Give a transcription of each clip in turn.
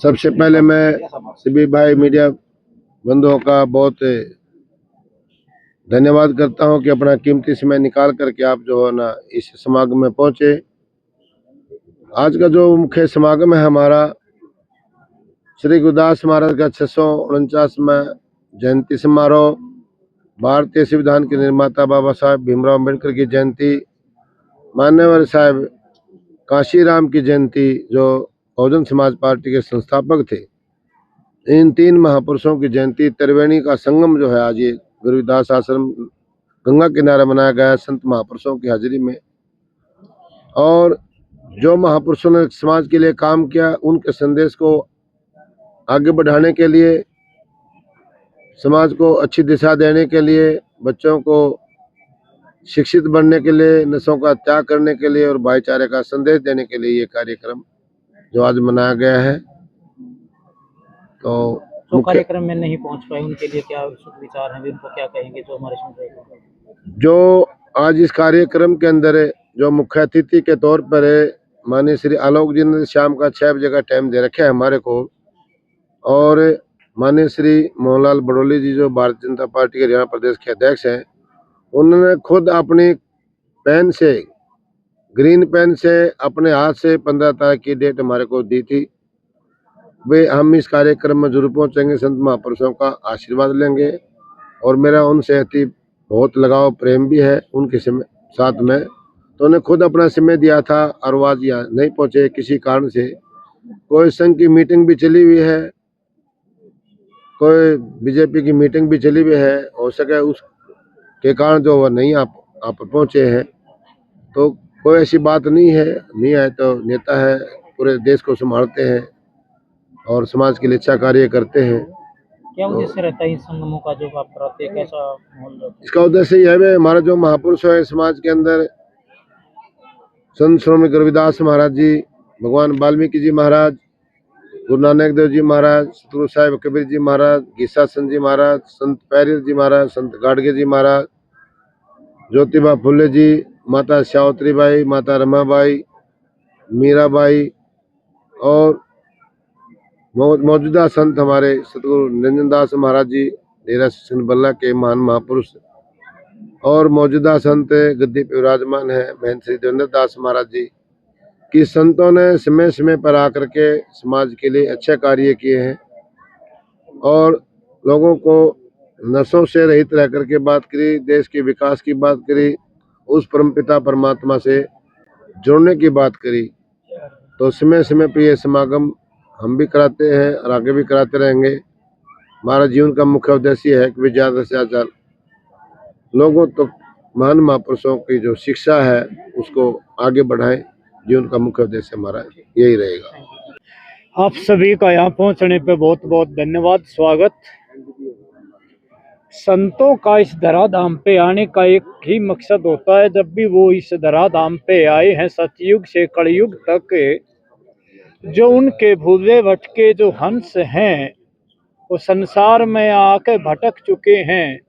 सबसे पहले मैं सभी भाई मीडिया बंधुओं का बहुत धन्यवाद करता हूं कि अपना कीमती समय निकाल करके आप जो है ना इस समागम में पहुंचे। आज का जो मुख्य समागम है हमारा श्री गुरुदास महाराज का 649वां जयंती समारोह, भारतीय संविधान के निर्माता बाबा साहेब भीमराव अम्बेडकर की जयंती, मान्यवर साहब काशीराम की जयंती जो बहुजन समाज पार्टी के संस्थापक थे, इन तीन महापुरुषों की जयंती त्रिवेणी का संगम जो है आज ये गुरुदास आश्रम गंगा किनारे मनाया गया संत महापुरुषों की हाजिरी में। और जो महापुरुषों ने समाज के लिए काम किया, उनके संदेश को आगे बढ़ाने के लिए, समाज को अच्छी दिशा देने के लिए, बच्चों को शिक्षित बनने के लिए, नशों का त्याग करने के लिए और भाईचारे का संदेश देने के लिए ये कार्यक्रम जो आज मनाया गया है। तो कार्यक्रम में नहीं पहुंच पाए उनके लिए क्या शुभ विचार हैं, उनको क्या कहेंगे जो हमारे सुन रहे हैं? जो आज इस कार्यक्रम के अंदर जो मुख्य अतिथि के तौर पर माननीय श्री आलोक जी ने शाम का 6 बजे का टाइम दे रखा है हमारे को, और माननीय श्री मोहनलाल बड़ोली जी जो भारतीय जनता पार्टी के हरियाणा प्रदेश के अध्यक्ष हैं, उन्होंने खुद अपनी पेन से, ग्रीन पेन से, अपने हाथ से 15 तारीख की डेट हमारे को दी थी। वे हम इस कार्यक्रम में जरूर पहुंचेंगे, संत महापुरुषों का आशीर्वाद लेंगे और मेरा उनसे अति बहुत लगाव प्रेम भी है उनके साथ में। तो उन्हें खुद अपना समय दिया था और वो आज यहाँ नहीं पहुंचे किसी कारण से। कोई संघ की मीटिंग भी चली हुई है, कोई बीजेपी की मीटिंग भी चली हुई है, हो सके उसके कारण जो वो नहीं आप पहुंचे हैं। तो कोई ऐसी बात नहीं है, नहीं आए तो नेता है, पूरे देश को संभालते हैं और समाज के लिए अच्छा कार्य करते हैं। क्या उद्देश्य रहता है इन संगमों का जो आप कराते हैं, कैसा माहौल रहता है? इसका उद्देश्य यह है, हमारा जो महापुरुष है समाज के अंदर, संत श्रोमणी रविदास महाराज जी, भगवान वाल्मीकि जी महाराज, गुरु नानक देव जी महाराज, सतगुरु साहिब कबीर जी महाराज, गीसा चंद जी महाराज, संत पैरियर जी महाराज, संत गाडगे जी महाराज, ज्योतिबा फुले जी, माता सावित्री बाई, माता रमाबाई, मीराबाई और मौजूदा संत हमारे सतगुरु निरंजन दास महाराज जी, डेरा सिंह बल्ला के महान महापुरुष, और मौजूदा संत गद्दी पे विराजमान है महंत श्री देवेंद्र दास महाराज जी, कि संतों ने समय समय पर आकर के समाज के लिए अच्छे कार्य किए हैं और लोगों को नशों से रहित रह करके बात करी, देश के विकास की बात करी, उस परमपिता परमात्मा से जुड़ने की बात करी। तो समय समय पर ये समागम हम भी कराते हैं और आगे भी कराते रहेंगे। हमारा जीवन का मुख्य उद्देश्य है कि ज़्यादा से ज़्यादा लोगों तक महान महापुरुषों की जो शिक्षा है उसको आगे बढ़ाएं। जीवन का मुख्य उद्देश्य हमारा यही रहेगा। आप सभी का यहाँ पहुँचने पे बहुत बहुत धन्यवाद, स्वागत। संतों का इस धराधाम पे आने का एक ही मकसद होता है, जब भी वो इस धराधाम पे आए हैं सतयुग से कलयुग तक, जो उनके भूले भटके जो हंस हैं वो संसार में आके भटक चुके हैं,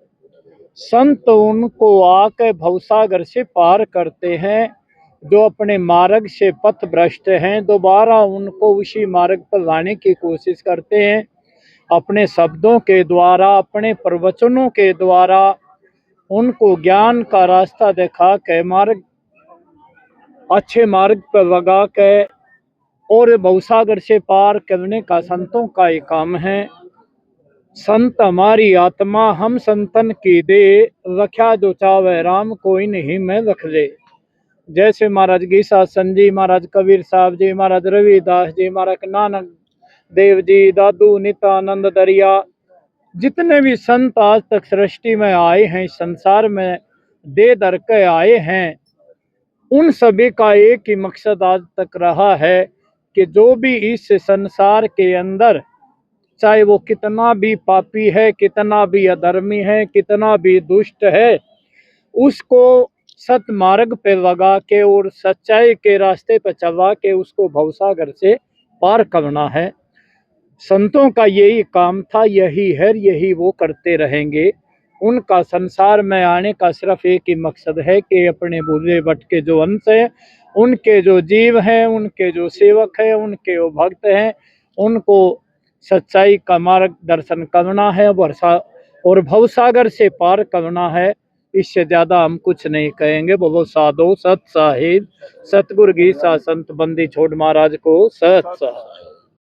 संत उनको आके भवसागर से पार करते हैं। जो अपने मार्ग से पथ भ्रष्ट हैं, दोबारा उनको उसी मार्ग पर लाने की कोशिश करते हैं। अपने शब्दों के द्वारा, अपने प्रवचनों के द्वारा उनको ज्ञान का रास्ता दिखा के, मार्ग अच्छे मार्ग पर लगा के और भवसागर से पार करने का संतों का ही काम है। संत हमारी आत्मा, हम संतन की दे, रख्या जो चावे राम कोई नहीं मैं रख ले। जैसे महाराज गीसा चंद जी, महाराज कबीर साहब जी, महाराज रविदास जी, महाराज नानक देव जी, दादू नित्यानंद दरिया, जितने भी संत आज तक सृष्टि में आए हैं, संसार में दे दर के आए हैं, उन सभी का एक ही मकसद आज तक रहा है कि जो भी इस संसार के अंदर, चाहे वो कितना भी पापी है, कितना भी अधर्मी है, कितना भी दुष्ट है, उसको सत मार्ग पे लगा के और सच्चाई के रास्ते पे चला के उसको भवसागर से पार करना है। संतों का यही काम था, यही है, यही वो करते रहेंगे। उनका संसार में आने का सिर्फ एक ही मकसद है कि अपने भूले भटके जो अंश है, उनके जो जीव हैं, उनके जो सेवक हैं, उनके वो भक्त हैं, उनको सच्चाई का मार्गदर्शन करना है, वर्षा और भवसागर से पार करना है। इससे ज्यादा हम कुछ नहीं कहेंगे। बोलो साधो सत साहिब सतगुरु गीसा संत बंदी छोड़ महाराज को सत साहिब।